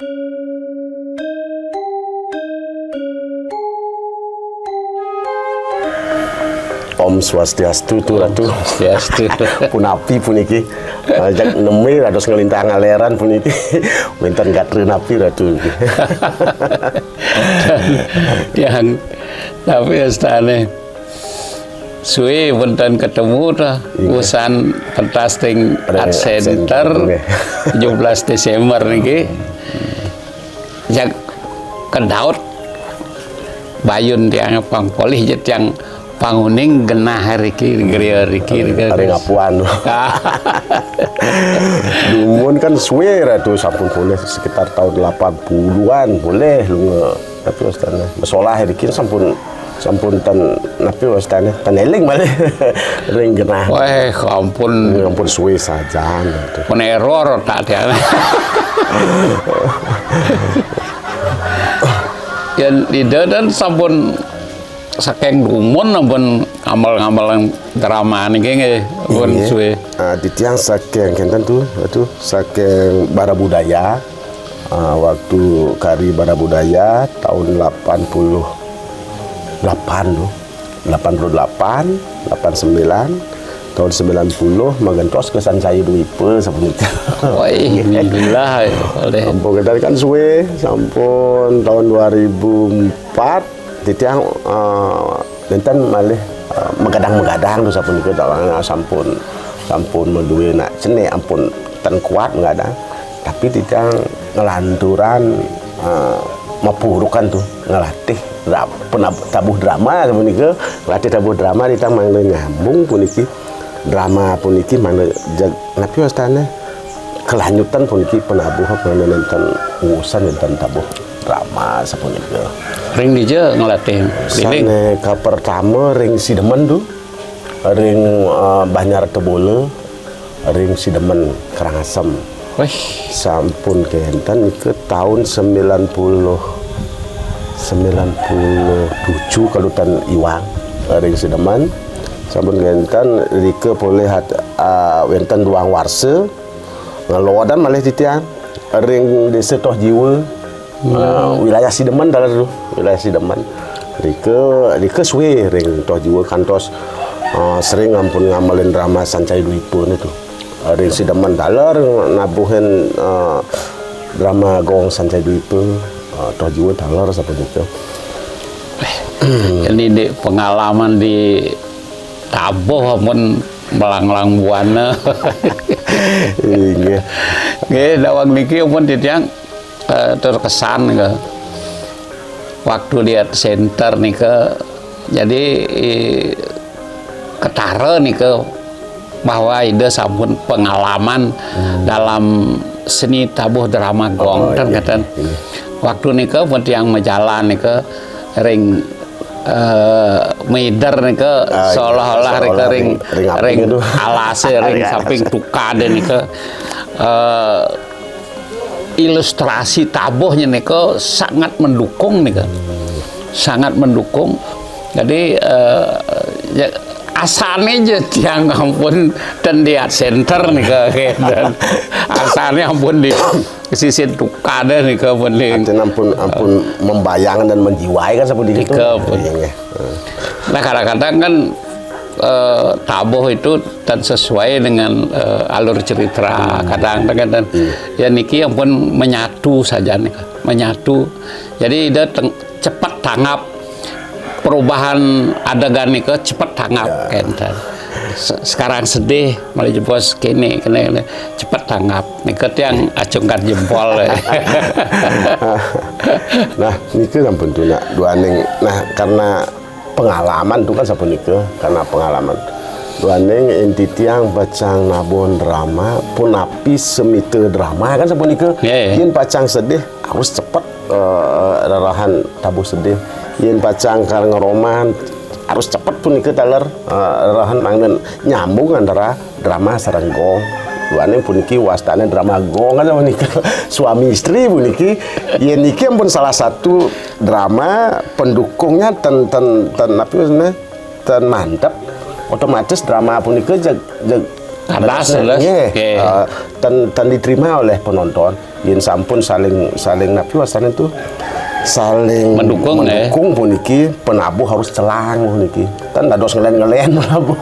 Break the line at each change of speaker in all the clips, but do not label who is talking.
Om Swastiastu tu Ratu.
Swastiastu.
Punapi puniki. Ajak nemi rados ngelintang aleran puniki. Winten gatre napi Ratu.
Yang tapi astane suwe wonten ketemu ta urusan pentasting art center 17 Desember niki. Jak kedaut bayun tiang pangpolih jet yang panguning genah riki
hari ngapuan. Dumun kan suwe Ratu sampun boleh sekitar tahun 80-an boleh lu tapi wastana. Masalah riki sampun tan napi wastana tan eling malih ring genah.
Wah, ampun
suwe saja Ratu.
Pun error tak dia. Yang tidak dan sampun saking dumun ampun ngamal-ngamal drama niki nggih pun suwe.
Di tiang saking kenten tu saking bara budaya waktu kari bara budaya tahun 88 tu 88 89 tahun 90 magentos kesan saya duipe sapunika.
Wah, gila oleh.
Sampun kita kan suwe sampun tahun 2004 titiang nenten malih megadang-megadang tu sapunika sampun menduwe nak cene ampun ten kuat mengadang tapi titiang ngelanturan mapurukan tu ngelatih tabuh drama sapunika ngelatih tabuh drama titiang mangga nyambung puniki drama puniki mangga napi wastana kelanjutan puniki penabuh mana nenten urusan nenten tabuh drama sapunika.
Ring dia ngelatih
Sane ka pertama ring Sidemen tu ring Banjar Tebole ring Sidemen Karangasem.
Wih,
sampun kenten ke tahun 97 kalutan Iwang ring Sidemen sampun kenten rike boleh wenten duang warse ngalodan malih titiang ring desa Toh Jiwa wilayah Sidemen dalam wilayah Sidemen rike suwe ring Toh Jiwa kantos sering ampun ngamalin drama Sancai Duipun itu ring Sidemen dalar nabuhin drama gong Sancai Duipun Toh Jiwa dalar seperti itu.
Ini di pengalaman di tabuh pun melang-lang buana.
Iya.
Nggih dawang niki pun titiang terkesan ke waktu lihat center nih ke jadi ketara nih ke bahwa ide sampun pengalaman dalam seni tabuh drama gong kan kata waktu nih ke pun yang menjalan nih ke ring meider nih ke seolah-olah ring alase ring samping tukade nih ke ilustrasi tabuhnya nih ke sangat mendukung nih ke sangat mendukung jadi ya, asalnya aja tiang ampun dan di art center nih ke dan asalnya ampun di sisi tukade nih ke pun
ampun membayangkan dan menjiwai kan seperti itu.
Nah kadang-kadang kan tabuh itu dan sesuai dengan alur cerita kadang-kadang ya niki yang pun menyatu saja nih menyatu jadi dia cepat tanggap perubahan adegan nih ke cepat tanggap kan sekarang sedih malah jebos kene cepat tanggap nih ke yang acungkan jempol.
Nah niki sampun tuh nak dua neng nah karena pengalaman tuh kan sampun niki karena pengalaman dua neng inti tiang bacang nabon drama pun api semite drama kan sampun niki yen pacang sedih harus cepat rarahan tabuh sedih yen pacang kal ngeroman harus cepat pun niki taler rarahan mangnen nyambung antara drama sareng gong dua neng pun niki wastane drama gong kan sampun niki suami istri pun niki yen niki pun salah satu drama pendukungnya ten apa namanya ten mantap otomatis drama pun niki
Kadas jelas.
Tan diterima oleh penonton. Yen sampun saling napi wasan itu saling
mendukung
puniki penabuh harus celang puniki kan dados ngelen penabuh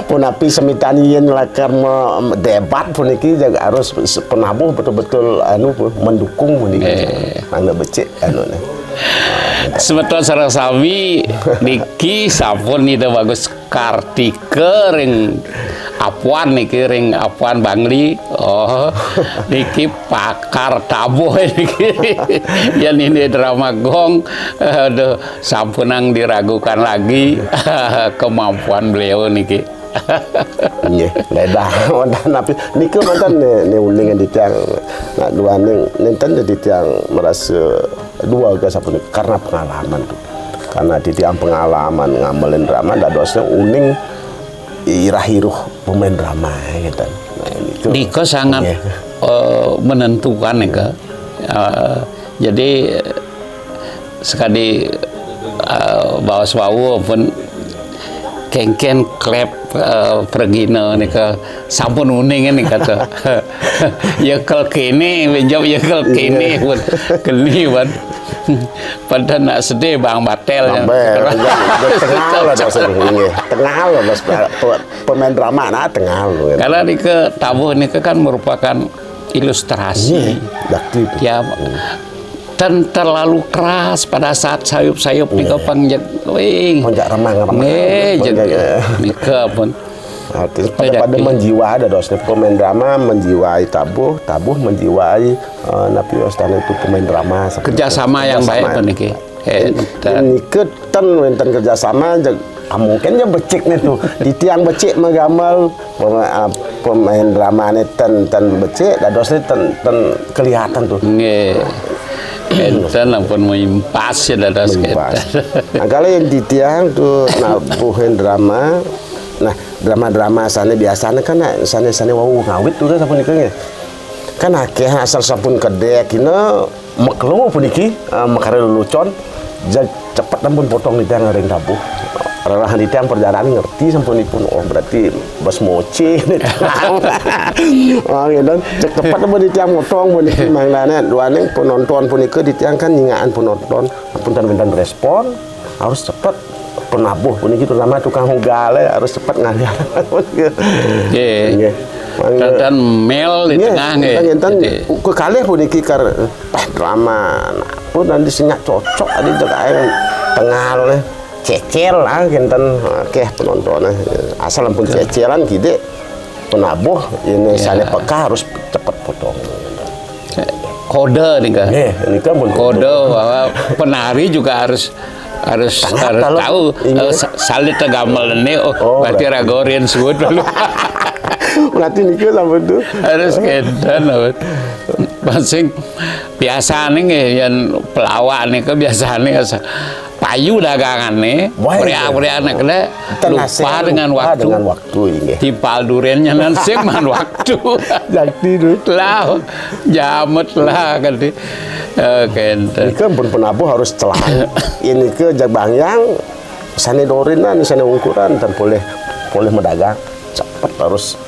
punapi semitani yen lakar debat puniki jaga harus penabuh betul-betul mendukung puniki mangga becik
sebetulnya sareng sami niki sampun ide bagus Kartika ring Apuan niki ring Apuan Bangli niki pakar tabuh niki yang ini drama gong sampunang diragukan lagi kemampuan beliau niki
nggih ledah napi niku mantan ne uning di tiang nak dua nenten di tiang merasa dua ke sapun karena pengalaman tuh karena di tiang pengalaman ngamelin drama dadosnya uning irahiruh pemain drama gitu.
Niko sangat menentukan ya jadi sekali bawas wawu pun kengken klep pergina nika sampun uning nih kata ya kel kene menjawab ya kel kene pun keni pun pada nak sedih bang batel ya
tengah lah pemain drama nah tengah loh
karena nika tabuh nika kan merupakan ilustrasi ya dan terlalu keras pada saat sayup-sayup nika panjat
monjak remang
nika pun
pada menjiwa ada dosnya pemain drama menjiwai tabuh menjiwai napi ostana itu pemain drama
kerjasama yang baik peniki
nike wenten kerjasama mungkin ya becik nih tuh di tiang becik mengamal pemain drama nih ten becik dadosnya ten kelihatan tuh
enten pun mimpas ya dadas kita.
Nah, kalau yang di tiang tuh nabuhin drama, nah drama sana biasanya kan sana wau ngawit tuh sapun ikengnya. Kan akeh asal sapun kedek kina meklo puniki makare lelucon cepat pun potong di tiang ring tabuh. Rarahan di tiang perjalanan ngerti sampunipun berarti bos moci dan cek tepat pun di tiang motong pun manglana duane penonton pun di tiang kan nyingaan penonton punten respon harus cepat penabuh pun itu terutama tukang hugale harus cepat ngalir
dan mel di tengah
nggih kekalih pun iki drama pun nanti sinyak cocok adi jaga tengah cecel lah kinten penontonnya asal pun cecelan gitu penabuh ini sana peka harus cepat potong
kode nih kan kode bahwa penari juga harus tahu salit tegamel ini berarti ragorin sebut dulu
berarti nih sampai itu
harus kedan masing biasa nih yang pelawak nih kebiasaannya payu dagangan nih pria-pria anak lupa dengan waktu di paldurennya nanti man waktu lah jamet lah kan
ini kan pun penabuh harus celah ini ke jabang yang sana dorinan sana ukuran dan boleh mendagang cepat harus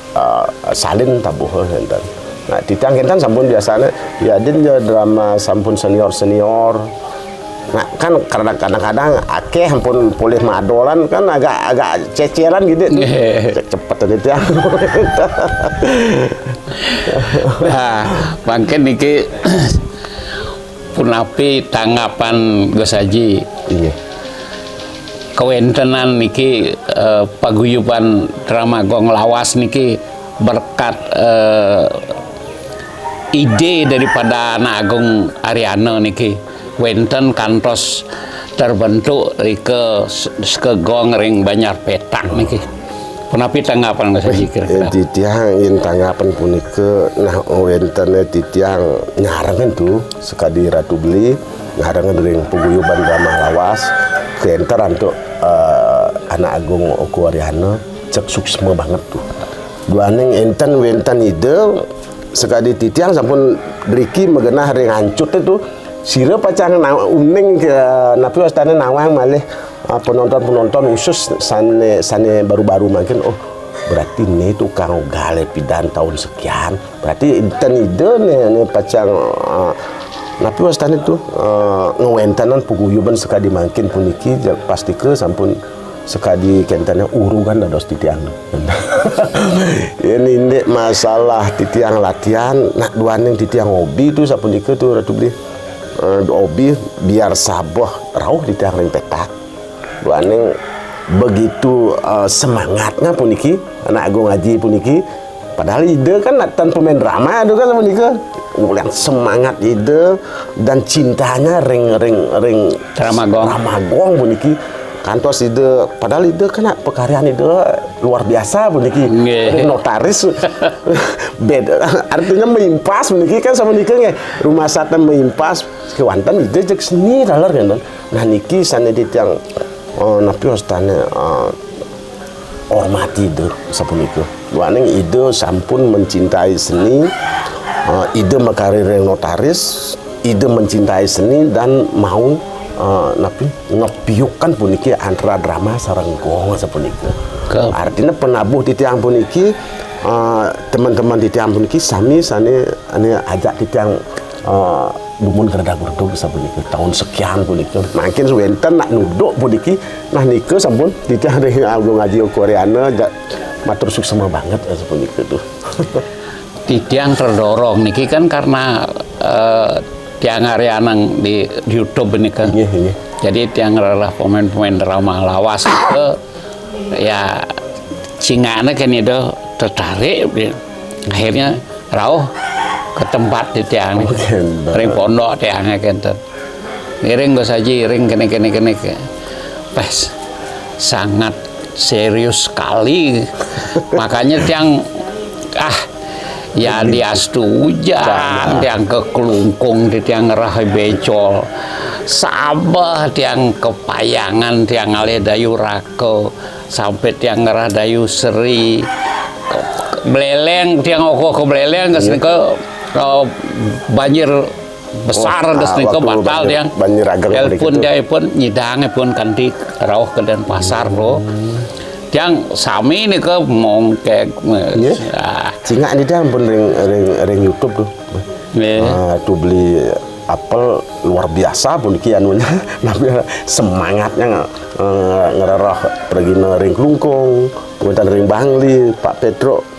salin tabuh enten. Nah di tiang enten sampun biasanya ya din drama sampun senior nah kan karena kadang-kadang akeh ampun boleh madolan kan agak cecelan gitu cepet tadi tiang
nah mungkin niki punapi tanggapan Gus Haji kewentenan niki paguyuban drama gong lawas niki berkat ide daripada anak Agung Ariana niki wenten kantos terbentuk ke gong ring Banjar Petak niki punapi tanggapan Gus Haji kira-kira
di tiang yang tanggapan punika nah wenten di tiang nyarangan tuh sekali Ratu Beli nyarangan ring paguyuban drama lawas keentar untuk anak Agung Oku Ariana cek suksma banget tuh duaneng enten wenten ide sekali titiang sampun driki megenah ring hancut itu sira pacang uning ke napi wastane nawang malih penonton khusus sane baru-baru makin berarti nih tukang gale pidan tahun sekian, berarti enten ide nih pacang napi wastan itu ngewentanan puguyuban sekadi makin puniki pasti ke sampun sekadi kentannya urugan dados titiang. Ini masalah titiang latihan, nak duaning titiang hobi tu sapunika tu ratu beli hobi biar saboh rauh titiang ring petak. Duaning begitu semangatnya puniki anak agung ngaji puniki, padahal ide kan tan pemain drama itu kan puniki yang semangat ide dan cintanya ring dramagong puniki kantos ide, padahal ide kan pekaryaan ide luar biasa puniki notaris beda artinya meimpas puniki kan sama niki rumah sate meimpas kewantan ide jek seni dalar kan nah niki sanedit yang napi hostane hormati ide sapunika duaning ide sampun mencintai seni, ide makarir yang notaris, ide mencintai seni dan mau napi ngepiukan puniki antara drama sareng gong sapunika. Artinya penabuh di tiang puniki teman-teman di tiang puniki sami ane ajak di tiang dumun kereda gurdug sapuniki tahun sekian puniki makin suwenten nak nuduk puniki nah nike sampun di tiang agung ngaji Koreana matur suksema banget sapuniki tuh.
Titiang terdorong niki kan karena tiang Arianang di YouTube ini kan. Jadi tiang adalah pemain-pemain drama lawas itu ya cingana kan itu tertarik akhirnya rauh ke tempat di tiang ring pondok tiangnya kan ring gak saja ring kene pas sangat serius sekali makanya tiang ya dia setujang tiang ke kelungkung di tiang rahi becol sabah tiang kepayangan tiang ale dayu rako sampai tiang ngerah dayu seri beleleng tiang oko ke beleleng ke banjir besar ke batal tiang telepon dia pun nyidang pun kanti rawuh ke Denpasar bro tiang sami ini ke mongkek
singa ini dia pun ring YouTube tuh tuh beli apel luar biasa pun kianunya semangatnya ngerarah pergi ring kelungkung kemudian ring Bangli Pak Petro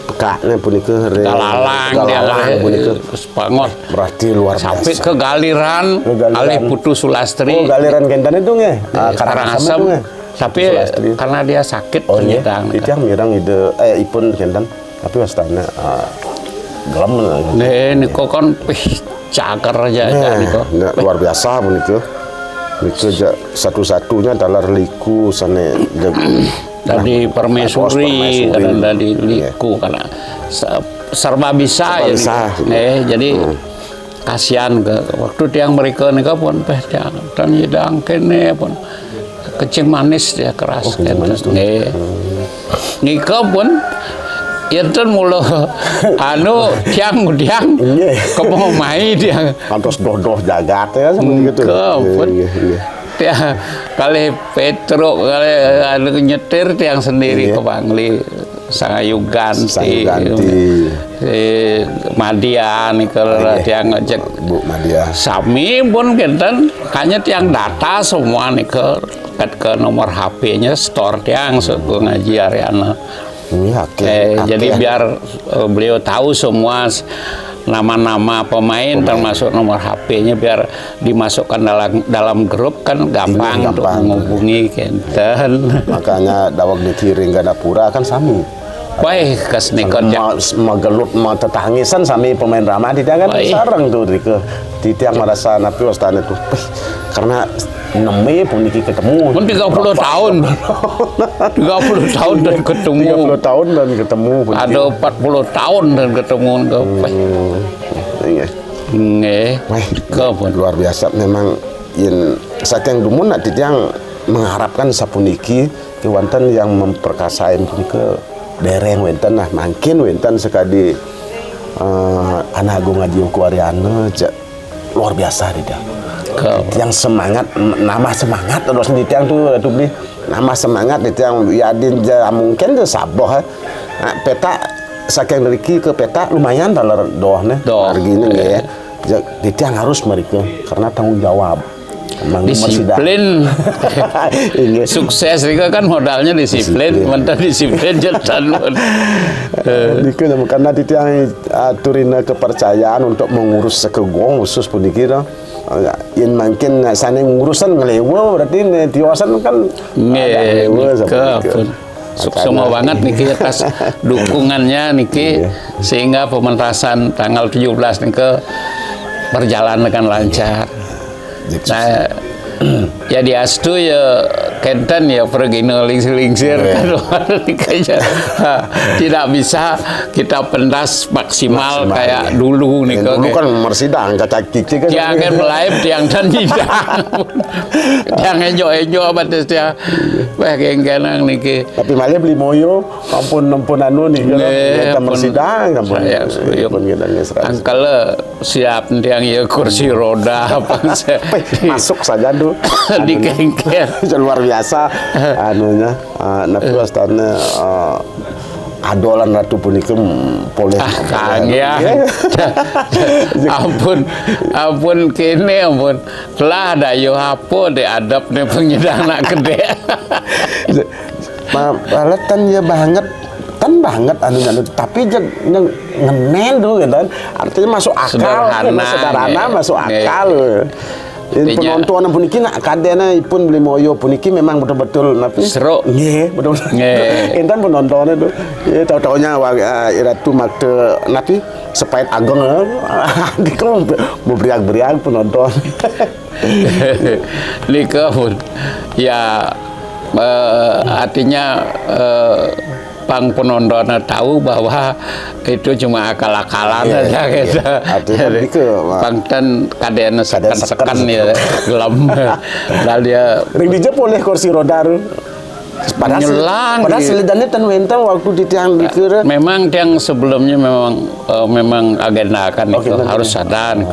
pekaknya pun ke Galalang pun ke Sepangot
berarti luar biasa sampai ke Galiran alih Putu Sulastri
Galiran Kentan itu
Karangasem tapi karena dia sakit
penyedang itu yang mirang ide ipun Kentan tapi wastana gelem
ini kok kan caker aja niko
luar biasa pun itu satu-satunya dalar liku sana
dari permaisuri kadang dari liku karena serba bisa jadi kasihan ke waktu tiang mereka nih pun dan hidang kene pun kecing manis dia keras nika pun Irten mulu tiang kepomai dia
kantos doh jagat ya seperti itu
kali Petro kali ada nyetir tiang sendiri ke Bangli Sangayu ganti Madia nih kalau tiang ngecek
Bu Madia
sami pun kenten hanya tiang data semua nih ke nomor HP-nya store tiang suku ngaji Ariana jadi biar beliau tahu semua nama-nama pemain termasuk nomor HP-nya biar dimasukkan dalam grup kan gampang untuk menghubungi kenten
makanya dawag di Tiring Gadapura kan sami
baik kesnikon
magelut mau tetangisan sami pemain drama di kan sarang tuh di tiang merasa napi wastan itu karena neme puniki ketemu
pun 30 tahun 30 tahun dan ketemu
30 tahun dan ketemu
ada 40 tahun dan ketemu
luar biasa memang saat yang dumun nanti yang mengharapkan sapuniki kewantan yang memperkasai ke dereng wenten nah makin wenten sekali anak agung ngaji Koreana luar biasa dia yang semangat nama semangat terus di tiang tuh beli nama semangat itu yang yadin mungkin tu saboh peta saking riki ke peta lumayan dalam dohnya harga ini ya itu yang harus mereka karena tanggung jawab
disiplin sukses itu kan modalnya disiplin mentah disiplin jalan
karena itu yang turina kepercayaan untuk mengurus sekegong khusus pun dikira yang mungkin sana ngurusan ngelewa berarti tiwasan kan
ngelewa semua banget niki atas dukungannya niki sehingga pementasan tanggal 17 niki berjalan dengan lancar. Nah, ya diastu ya kenten ya pergi lingsir kan tidak bisa kita pentas maksimal kayak dulu nih
dulu kan mersidang kacak kiki kan
jangan melaib tiang dan tidak yang enjo batas dia wah genggenang niki
tapi malah beli moyo ampun anu nih kita mersidang ampun
angkala siap tiang ya kursi roda apa
masuk saja tuh
di kengkel
luar biasa anunya nabi wastana adolan ratu punikem boleh
kang ya ampun kene ampun telah ada yo hapo de adab ne penyedang nak gede
baletan ya banget anu tapi ngenen tuh gitu kan artinya masuk akal sederhana masuk akal penonton puniki nak kadena pun beli moyo puniki memang betul-betul napi
seru
nggih betul-betul entan penontonnya tuh ya tahu-taunya Ratu Magde napi sepait ageng dikau beriak-beriak penonton
lika pun ya artinya pang penonton tahu bahwa itu cuma akal-akalan saja gitu. Jadi pangten kadena sekan ya gelam. Lalu dia
ring dijep oleh kursi roda.
Padahal
selidannya tan wenten waktu di tiang dikira.
Memang tiang sebelumnya memang agenda akan itu harus sadar.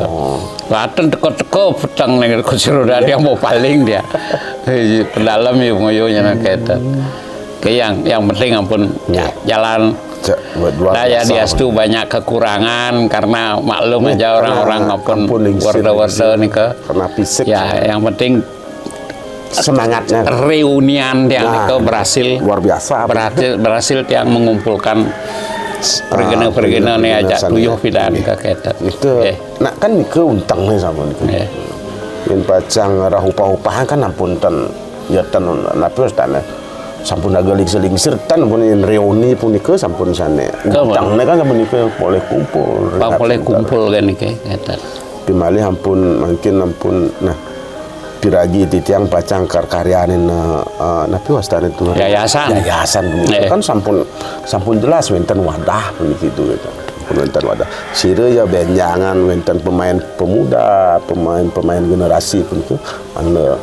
Laten teko-teko petang ning kursi roda yang mau paling dia. Pendalam ya ngoyonya kayak yang penting ampun jalan. Nah ya diastu banyak kekurangan karena maklum aja orang-orang ampun warda-warda nih ke
karena fisik
ya yang penting
semangatnya
reunian yang itu berhasil
luar biasa
berhasil yang mengumpulkan pergena-pergena nih ajak tuyuh pidan kaketan
itu nak kan ke untang nih sama nih yang pacang rahupa-hupahan kan ampun ten ya ten napus tanah sampun agak lingsir tan pun reuni pun ke sampun sana utangnya kan sampun ke boleh kumpul
kan ke kata
dimali ampun mungkin nah diragi titiang pacang karyaan napi wastana itu yayasan kan sampun jelas wenten wadah pun gitu wenten wadah sire ya benjangan wenten pemain pemuda pemain generasi pun ke mana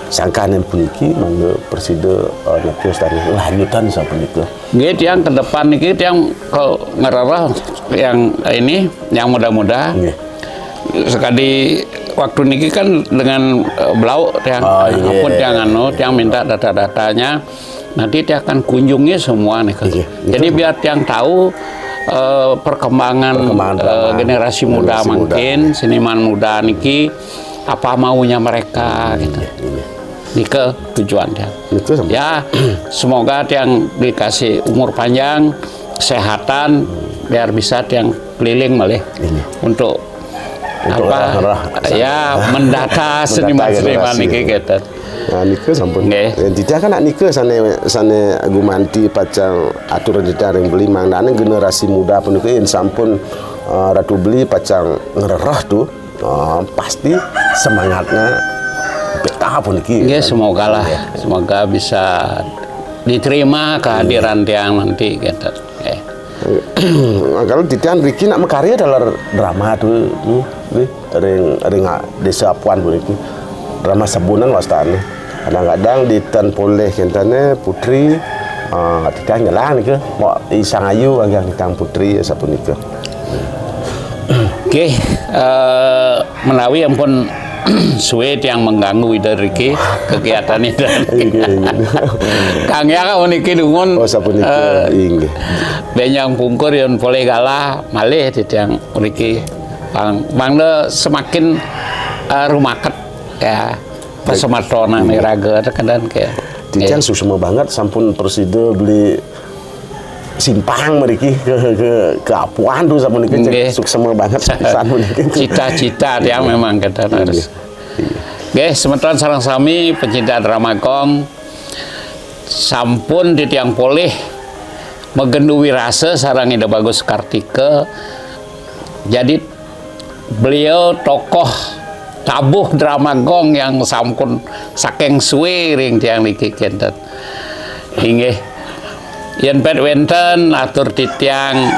sangkanan puniki mangga preside napi wastana lanjutan sa puniki
nggih yang ke depan niki yang ngerarah yang ini yang muda-muda sekali waktu niki kan dengan belau yang apun yang minta data-datanya nanti dia akan kunjungi semua nih jadi biar yang tahu perkembangan generasi muda mungkin seniman muda niki apa maunya mereka gitu nike tujuannya ya semoga yang dikasih umur panjang kesehatan biar bisa yang keliling malih untuk apa ya mendata seniman-seniman niki gitu.
Nah nike sampun. Tidak kan nak nike sana gumanti pacang aturan kita yang beli mangdane generasi muda pun nike sampun ratu beli pacang ngererah tuh pasti semangatnya betah pun niki.
Nggih semoga lah semoga bisa diterima kehadiran tiang nanti gitu.
Kalau titian Riki nak mekarya dalam drama tuh ring desa Puan begitu drama sebulan wastana kadang-kadang ditan poleh kentane putri titian jalan ke mau isang ayu yang tentang putri sapun itu
oke menawi ampun suwe yang mengganggu dari kegiatan itu. Kang ya niki dungun
Oh sapunika inggih.
Benyang pungkur yang boleh galah malih di tiang niki mangda semakin rumaket ya pasematona miraga tekan kayak
Titiang susuma banget sampun preside beli simpang meriki ke Apuan tuh sama niki suksema banget pisan niki.
Cita-cita dia memang kata harus. Oke, semeton sareng sami pecinta drama Gong sampun di tiang poleh megendu wirase sareng Ida Bagus Kartika. Jadi beliau tokoh tabuh drama Gong yang sampun saking suwe ring tiang niki kinten. Inggih yen pet wenten atur titiang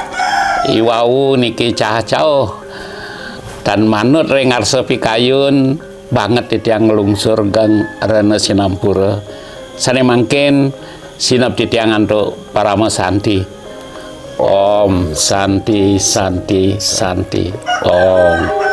iwau niki cah-cauh dan manut ring ngarsa pikayun banget titiang ngelungsur gang Rene Sinampura sane mangkin sinap titiang antuk parama santi Om Santi Santi Santi Om